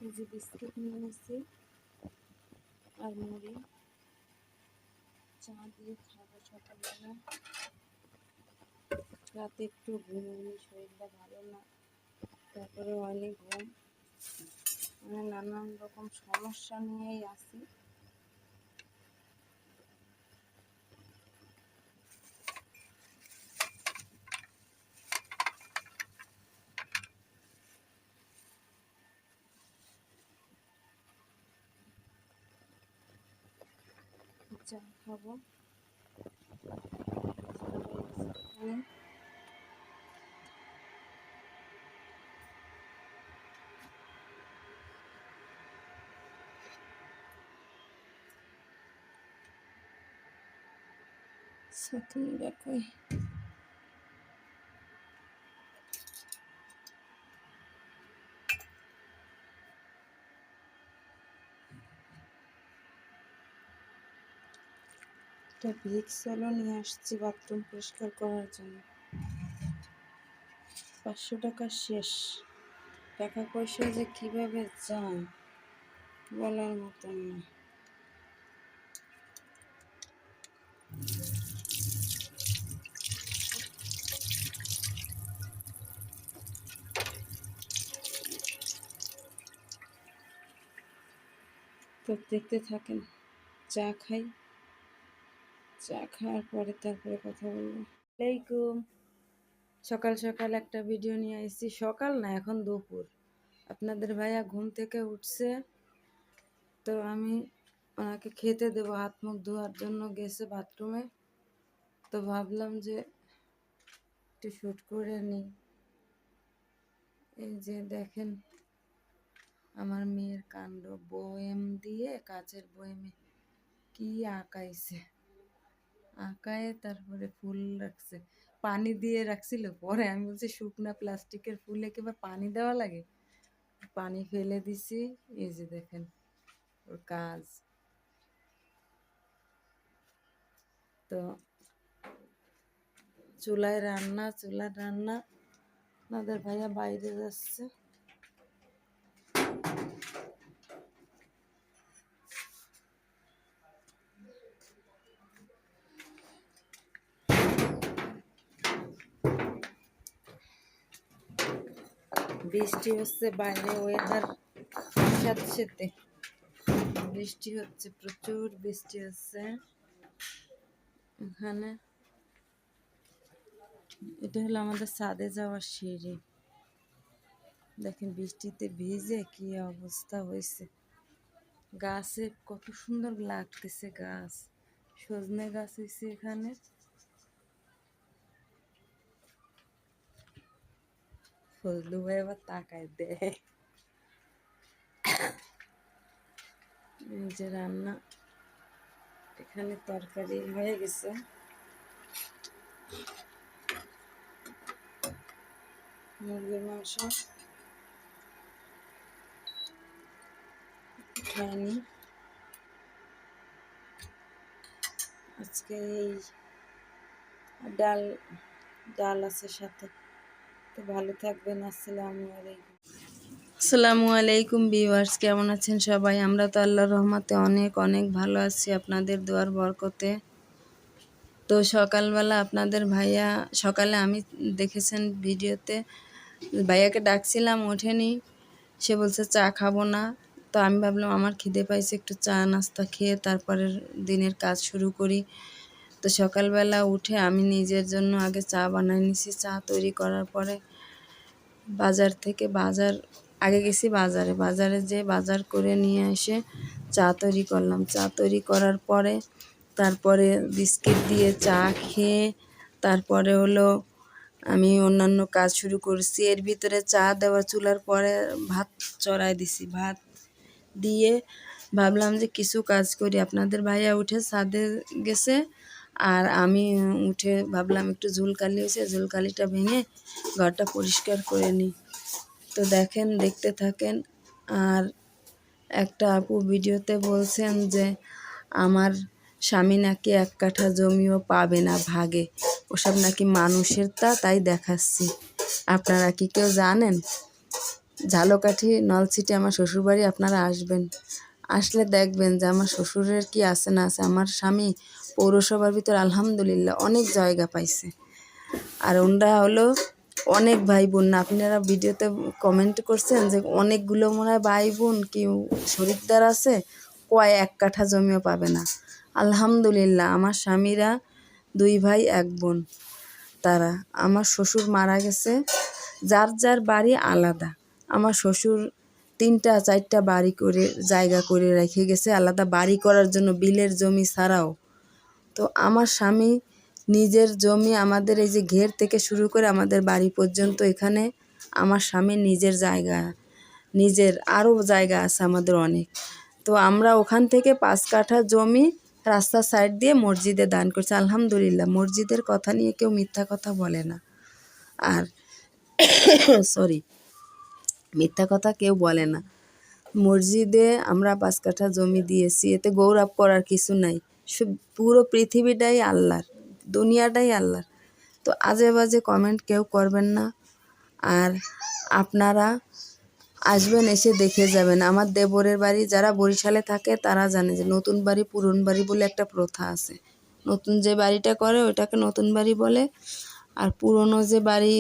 এই যে বিস্কুট নিয়ে এসেছি আর মুড়ি, চা দিয়ে খাবো সকালবেলা। রাতে একটু ঘুমিয়ে, শরীরটা ভালো না, তারপরে অনেক ঘুম, মানে নানান রকম সমস্যা নিয়েই আসি। চা খাবো সাথে রাখো। একটা ভিক্সলও নিয়ে আসছি বাথরুম পরিষ্কার করার জন্য। 500 টাকা শেষ। টাকা পয়সা যে কিভাবে যায় বলার মতন না। তো দেখতে থাকেন, চা খাই, চা খাওয়ার পরে তারপরে কথা বলবো। আলাইকুম। সকাল সকাল একটা ভিডিও নিয়ে আসছি। সকাল না, এখন দুপুর। আপনাদের ভাইয়া ঘুম থেকে উঠছে, তো আমি ওনাকে খেতে দেবো। হাত মুখ ধোয়ার জন্য গেছে বাথরুমে, তো ভাবলাম যে একটু শ্যুট করে নিই। এই যে দেখেন আমার মেয়ের কাণ্ড, বয়েম দিয়ে, কাচের বয়েমে কি আঁকাইছে, আঁকায় তারপরে ফুল রাখছে। পানি দিয়ে রাখছিল, পরে আমি বলছি শুকনা প্লাস্টিকের ফুলে কি পানি দেওয়া লাগে, পানি ফেলে দিছি। এই যে দেখেন ওর কাজ। তো চুলার রান্না। আমাদের ভাইয়া বাইরে যাচ্ছে। বৃষ্টি হচ্ছে বাইরে, ওয়েদার স্যাঁতসেঁতে বৃষ্টি হচ্ছে, প্রচুর বৃষ্টি হচ্ছে এখানে। এটা হলো আমাদের ছাদে যাওয়ার সিঁড়ি। দেখেন বৃষ্টিতে ভিজে কি অবস্থা হয়েছে। গাছে কত সুন্দর লাগতেছে, গাছ, সজনে গাছ হয়েছে এখানে। ফজলু ভাই আবার তাকায় দেয়। এই যে রান্না, এখানে তরকারি হয়ে গেছে। মুরগির মাংস খাইনি আজকে। এই ডাল আছে সাথে। তো ভালো থাকবেন। আসসালামু আলাইকুম ভিউয়ার্স, কেমন আছেন সবাই? আমরা তো আল্লাহর রহমতে অনেক অনেক ভালো আছি, আপনাদের দোয়ার বরকতে। তো সকালবেলা আপনাদের ভাইয়া, সকালে আমি দেখেছেন ভিডিওতে, ভাইয়াকে ডাকছিলাম, ওঠেনি। সে বলছে চা খাবো না। তো আমি ভাবলাম আমার খিদে পাইছে, একটু চা নাস্তা খেয়ে তারপরের দিনের কাজ শুরু করি। তো সকালবেলা উঠে আমি নিজের জন্য আগে চা বানাই নিছি। চা তৈরি করার পরে আগে গেছি বাজারে যে বাজার করে নিয়ে এসে চা তৈরি করলাম। চা তৈরি করার পরে তারপরে বিস্কিট দিয়ে চা খেয়ে তারপরে হলো আমি অন্যান্য কাজ শুরু করছি। এর ভিতরে চা দেওয়া চুলার পরে ভাত চড়াই দিছি। ভাত দিয়ে ভাবলাম যে কিছু কাজ করি। আপনাদের ভাইয়া উঠে ছাদে গেছে, আর আমি উঠে ভাবলাম একটু ঝুলকালি হয়েছে, ঝুলকালিটা ভেঙে ঘরটা পরিষ্কার করে নিই। তো দেখেন, দেখতে থাকেন। আর একটা আপু ভিডিওতে বলছেন যে আমার স্বামী নাকি 1 কাঠা জমিও পাবে না ভাগে, ওসব নাকি মানুষের তাই দেখাচ্ছি। আপনারা কি কেউ জানেন? ঝালকাঠি নলছিটি আমার শ্বশুরবাড়ি। আপনারা আসবেন, আসলে দেখবেন যে আমার শ্বশুরের কি আছে না আছে। আমার স্বামী পৌরসভার ভিতর আলহামদুলিল্লাহ অনেক জায়গা পাইছে। আর ওনরা হলো অনেক ভাই বোন না, আপনারা ভিডিওতে কমেন্ট করছেন যে অনেকগুলো মনে হয় ভাই বোন কি শরিকদার আছে, কয় 1 কাঠা জমিও পাবে না। আলহামদুলিল্লাহ আমার স্বামীরা 2 ভাই 1 বোন। তারা, আমার শ্বশুর মারা গেছে, যার যার বাড়ি আলাদা। আমার শ্বশুর 3টা 4টা বাড়ি করে জায়গা করে রেখে গেছে আলাদা বাড়ি করার জন্য, বিলের জমি ছাড়াও। তো আমার স্বামী নিজের জমি, আমাদের এই যে ঘের থেকে শুরু করে আমাদের বাড়ি পর্যন্ত, এখানে আমার স্বামীর নিজের জায়গা, নিজের আরও জায়গা আছে আমাদের অনেক। তো আমরা ওখান থেকে 5 কাঠা জমি রাস্তার সাইড দিয়ে মসজিদে দান করছি। আলহামদুলিল্লাহ, মসজিদের কথা নিয়ে কেউ মিথ্যা কথা বলে না। আর সরি, মিথ্যা কথা কেউ বলে না। মসজিদে আমরা 5 কাঠা জমি দিয়েছি, এতে গৌরব করার কিছু নাই। পুরো পৃথিবীটাই আল্লাহর, দুনিয়াটাই আল্লাহর। তো আজে বাজে কমেন্ট কেউ করবেন না। আর আপনারা আসবেন, এসে দেখে যাবেন। আমার দেবরের বাড়ি, যারা বরিশালে থাকে তারা জানে যে নতুন বাড়ি পুরন বাড়ি বলে একটা প্রথা আছে। নতুন যে বাড়িটা করে ওইটাকে নতুন বাড়ি বলে, আর পুরনো যে বাড়ি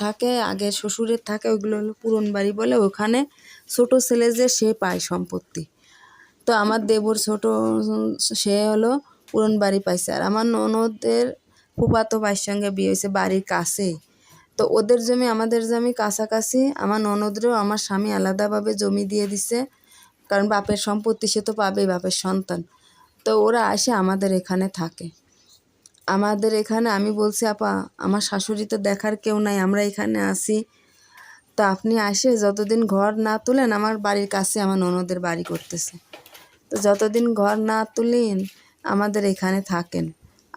থাকে আগের শ্বশুরের থাকে ওইগুলো হলো পুরন বাড়ি বলে। ওখানে ছোট ছেলে যে সে পায় সম্পত্তি। তো আমার দেবর ছোট, সে হলো পুরন বাড়ি পাইছে। আর আমার ননদের ফুফাতো ভাইয়ের সঙ্গে বিয়ে হয়েছে বাড়ির কাছেই। তো ওদের জমি আমাদের জমি কাছাকাছি। আমার ননদরেও আমার স্বামী আলাদাভাবে জমি দিয়ে দিছে, কারণ বাপের সম্পত্তি সে তো পাবেই, বাপের সন্তান। তো ওরা আসে আমাদের এখানে থাকে। আমাদের এখানে আমি বলছি, আপা আমার শাশুড়ি তো দেখার কেউ নাই, আমরা এখানে আসি, তা আপনি আসে যতদিন ঘর না তুলেন, আমার বাড়ির কাছে আমার ননদের বাড়ি করতেছে, তো যতদিন ঘর না তুলেন আমাদের এখানে থাকেন।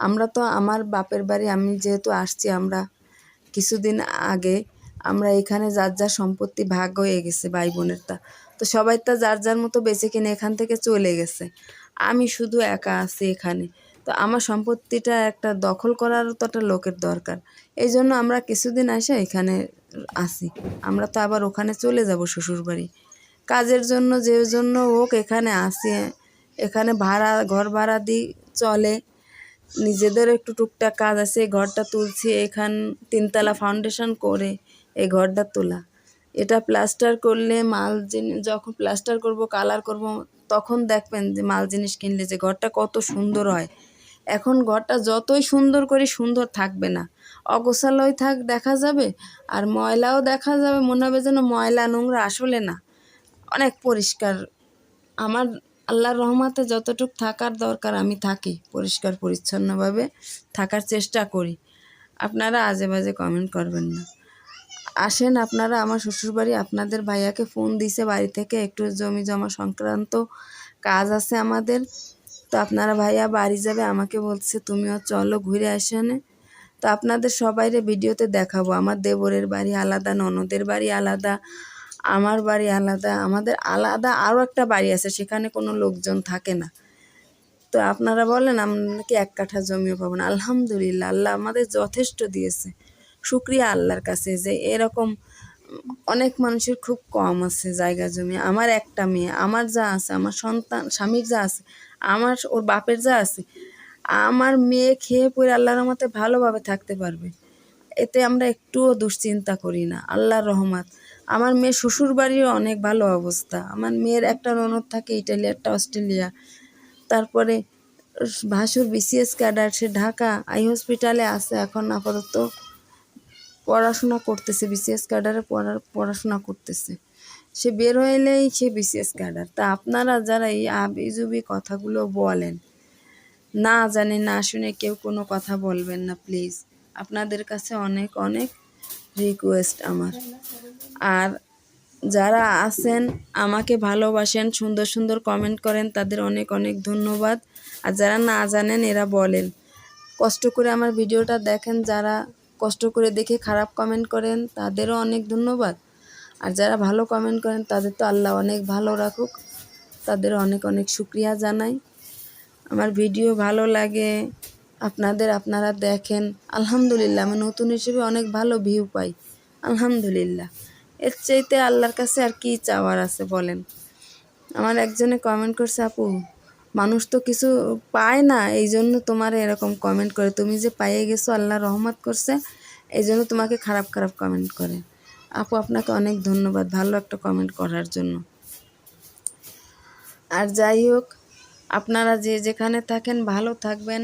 আমরা তো আমার বাপের বাড়ি, আমি যেহেতু আসছি, আমরা কিছুদিন আগে আমরা এখানে যার যার সম্পত্তি ভাগ হয়ে গেছে ভাই বোনের, তো সবাই তা যার যার মতো বেঁচে কিনে এখান থেকে চলে গেছে। আমি শুধু একা আছি এখানে। তো আমার সম্পত্তিটা একটা দখল করারও তো একটা লোকের দরকার। এই জন্য আমরা কিছুদিন এসে এখানে আসি। আমরা তো আবার ওখানে চলে যাব শ্বশুরবাড়ি কাজের জন্য, যে জন্য হোক এখানে আসি। এখানে ভাড়া, ঘর ভাড়া দিই, চলে। নিজেদের একটু টুকটাক কাজ আছে, এই ঘরটা তুলছি। এখান 3তলা ফাউন্ডেশন করে এই ঘরটা তোলা। এটা প্লাস্টার করলে যখন প্লাস্টার করব, কালার করব, তখন দেখবেন যে মাল জিনিস কিনলে যে ঘরটা কত সুন্দর হয়। এখন ঘরটা যতই সুন্দর করি সুন্দর থাকবে না, অগোছালোই থাক দেখা যাবে, আর ময়লাও দেখা যাবে, মনে হবে যেন ময়লা নোংরা, আসলে না, অনেক পরিষ্কার। আমার আল্লাহর রহমতে যতটুক থাকার দরকার আমি থাকি, পরিষ্কার পরিচ্ছন্নভাবে থাকার চেষ্টা করি। আপনারা আজে বাজে কমেন্ট করবেন না। আসেন আপনারা আমার শ্বশুরবাড়ি। আপনাদের ভাইয়াকে ফোন দিছে বাড়ি থেকে, একটু জমি জমা সংক্রান্ত কাজ আছে আমাদের। তো আপনারা ভাইয়া বাড়ি যাবে, আমাকে বলছে তুমিও চলো ঘুরে আসেনে। তো আপনাদের সবাইরে ভিডিওতে দেখাবো। আমার দেবরের বাড়ি আলাদা, ননদের বাড়ি আলাদা, আমার বাড়ি আলাদা, আমাদের আলাদা আরও একটা বাড়ি আছে, সেখানে কোনো লোকজন থাকে না। তো আপনারা বলেন আমরা কি 1 কাঠা জমিও পাবো না? আলহামদুলিল্লাহ, আল্লাহ আমাদের যথেষ্ট দিয়েছে। শুকরিয়া আল্লাহর কাছে যে এরকম অনেক মানুষের খুব কম আছে জায়গা জমি। আমার একটা মেয়ে, আমার যা আছে, আমার সন্তান, স্বামীর যা আছে, আমার ওর বাপের যা আছে, আমার মেয়ে খেয়ে পরে আল্লাহর রহমতে ভালোভাবে থাকতে পারবে। এতে আমরা একটুও দুশ্চিন্তা করি না, আল্লাহর রহমত। আমার মেয়ের শ্বশুর বাড়িও অনেক ভালো অবস্থা। আমার মেয়ের একটা ননদ থাকে ইটালি, একটা অস্ট্রেলিয়া। তারপরে ভাসুর BCS cadre, say Dhaka I হসপিটালে আছে এখন আপাতত, পড়াশোনা করতেছে, বিসিএস ক্যাডারে পড়াশোনা করতেছে। সে বের হইলেই সে বিসিএস ক্যাডার। তা আপনারা যারা এই আবিজুবি কথাগুলো বলেন, না জানে না শুনে কেউ কোনো কথা বলবেন না প্লিজ। আপনাদের কাছে অনেক অনেক রিকোয়েস্ট আমার। আর যারা আছেন আমাকে ভালোবাসেন, সুন্দর সুন্দর কমেন্ট করেন, তাদের অনেক অনেক ধন্যবাদ। আর যারা না জানেন এরা বলেন, কষ্ট করে আমার ভিডিওটা দেখেন, যারা কষ্ট করে দেখে খারাপ কমেন্ট করেন তাদেরও অনেক ধন্যবাদ। আর যারা ভালো কমেন্ট করেন তাদের তো আল্লাহ অনেক ভালো রাখুক, তাদেরও অনেক অনেক শুকরিয়া জানাই। আমার ভিডিও ভালো লাগে আপনারা দেখেন, আলহামদুলিল্লাহ। আমি নতুন হিসেবে অনেক ভালো ভিউ পাই, আলহামদুলিল্লাহ। এর চাইতে আল্লাহর কাছে আর কি চাওয়ার আছে বলেন। আমার একজনে কমেন্ট করছে, আপু মানুষ তো কিছু পায় না, এই জন্য তোমার এরকম কমেন্ট করে, তুমি যে পাইয়ে গেছো আল্লাহ রহমত করছে এই জন্য তোমাকে খারাপ খারাপ কমেন্ট করে। আপু আপনাকে অনেক ধন্যবাদ ভালো একটা কমেন্ট করার জন্য। আর যাই হোক, আপনারা যে যেখানে থাকেন ভালো থাকবেন,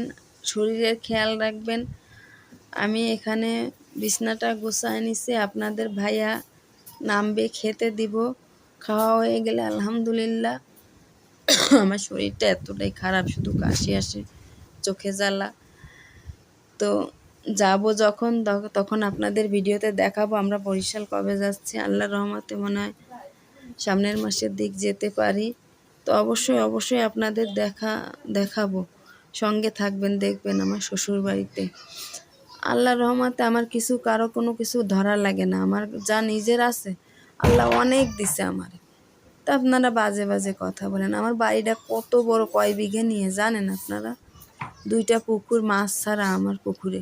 শরীরের খেয়াল রাখবেন। আমি এখানে বিছনাটা গোছায় নিছি, আপনাদের ভাইয়া নামবে, খেতে দিব। খাওয়া হয়ে গেলে আলহামদুলিল্লাহ। আমার শরীরটা এতটাই খারাপ, শুধু কাশি আসে, চোখে জ্বালা। তো যাব যখন তখন আপনাদের ভিডিওতে দেখাবো আমরা বরিশাল কবে যাচ্ছি। আল্লাহর রহমতে মনে হয় সামনের মাসের দিক যেতে পারি। তো অবশ্যই অবশ্যই আপনাদের দেখাবো, সঙ্গে থাকবেন, দেখবেন আমার শ্বশুর বাড়িতে। আল্লাহর রহমতে আমার কিছু কারো কোনো কিছু ধরা লাগে না, আমার যা নিজের আছে আল্লাহ অনেক দিছে আমার। তো আপনারা বাজে বাজে কথা বলেন। আমার বাড়িটা কত বড়, কয় বিঘে নিয়ে জানেন আপনারা? 2টা পুকুর, মাছ ছাড়া আমার পুকুরে।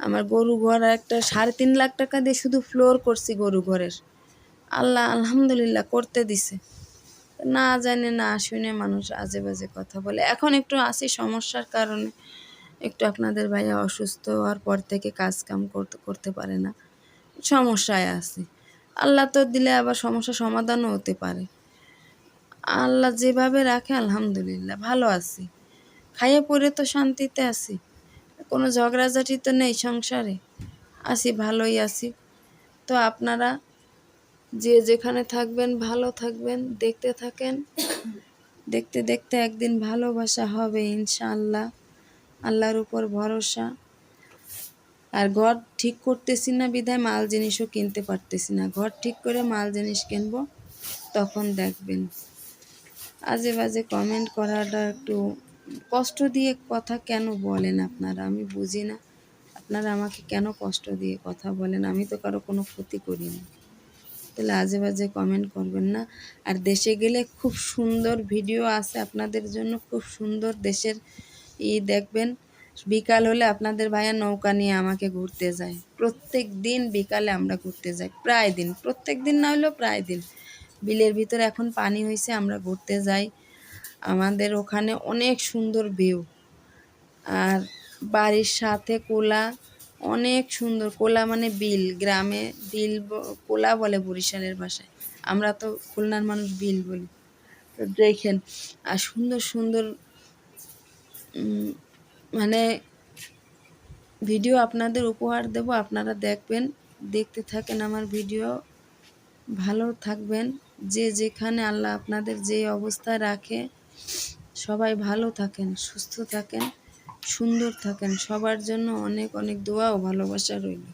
আমার গরু ঘর একটা 3.5 লাখ টাকা দিয়ে শুধু ফ্লোর করছি গরু ঘরের। আল্লাহ আলহামদুলিল্লাহ করতে দিছে। না জানে না শুনে মানুষ আজে বাজে কথা বলে। এখন একটু আসি সমস্যার কারণে, একটু আপনাদের ভাইয়া অসুস্থ হওয়ার পর থেকে কাজ কাম করতে পারে না, সমস্যায় আছে। আল্লাহ তো দিলে আবার সমস্যা সমাধানও হতে পারে। আল্লাহ যেভাবে রাখে আলহামদুলিল্লাহ ভালো আছি, খাইয়ে পরে তো শান্তিতে আছি, কোনো ঝগড়াঝাটি তো নেই সংসারে, আছি ভালোই আছি। তো আপনারা যে যেখানে থাকবেন ভালো থাকবেন, দেখতে থাকেন, দেখতে দেখতে একদিন ভালোবাসা হবে ইনশাআল্লাহ, আল্লাহর উপর ভরসা। আর ঘর ঠিক করতেছি না বিধায় মাল জিনিসও কিনতে পারতেছি না, ঘর ঠিক করে মাল জিনিস কিনবো, তখন দেখবেন। আজে বাজে কমেন্ট করাটা একটু কষ্ট দিয়ে কথা কেন বলেন আপনারা, আমি বুঝি না। আপনারা আমাকে কেন কষ্ট দিয়ে কথা বলেন? আমি তো কারো কোনো ক্ষতি করি না। তাহলে আজে বাজে কমেন্ট করবেন না। আর দেশে গেলে খুব সুন্দর ভিডিও আছে আপনাদের জন্য, খুব সুন্দর দেশের দেখবেন। বিকাল হলে আপনাদের ভাইয়া নৌকা নিয়ে আমাকে ঘুরতে যায়, প্রত্যেক দিন বিকালে আমরা ঘুরতে যাই, প্রায় দিন, প্রত্যেক দিন না হলেও প্রায় দিন। বিলের ভিতরে এখন পানি হয়েছে, আমরা ঘুরতে যাই। আমাদের ওখানে অনেক সুন্দর ভিউ। আর বাড়ির সাথে কোলা, অনেক সুন্দর। কোলা মানে বিল, গ্রামে বিল কোলা বলে বরিশালের ভাষায়, আমরা তো খুলনার মানুষ বিল বলি। তো দেখেন, আর সুন্দর সুন্দর মানে ভিডিও আপনাদের উপহার দেব, আপনারা দেখবেন, দেখতে থাকেন আমার ভিডিও, ভালো থাকবেন। যে যেখানে আল্লাহ আপনাদের যে অবস্থায় রাখে, সবাই ভালো থাকেন, সুস্থ থাকেন, সুন্দর থাকেন। সবার জন্য অনেক অনেক দোয়া ও ভালোবাসা রইল।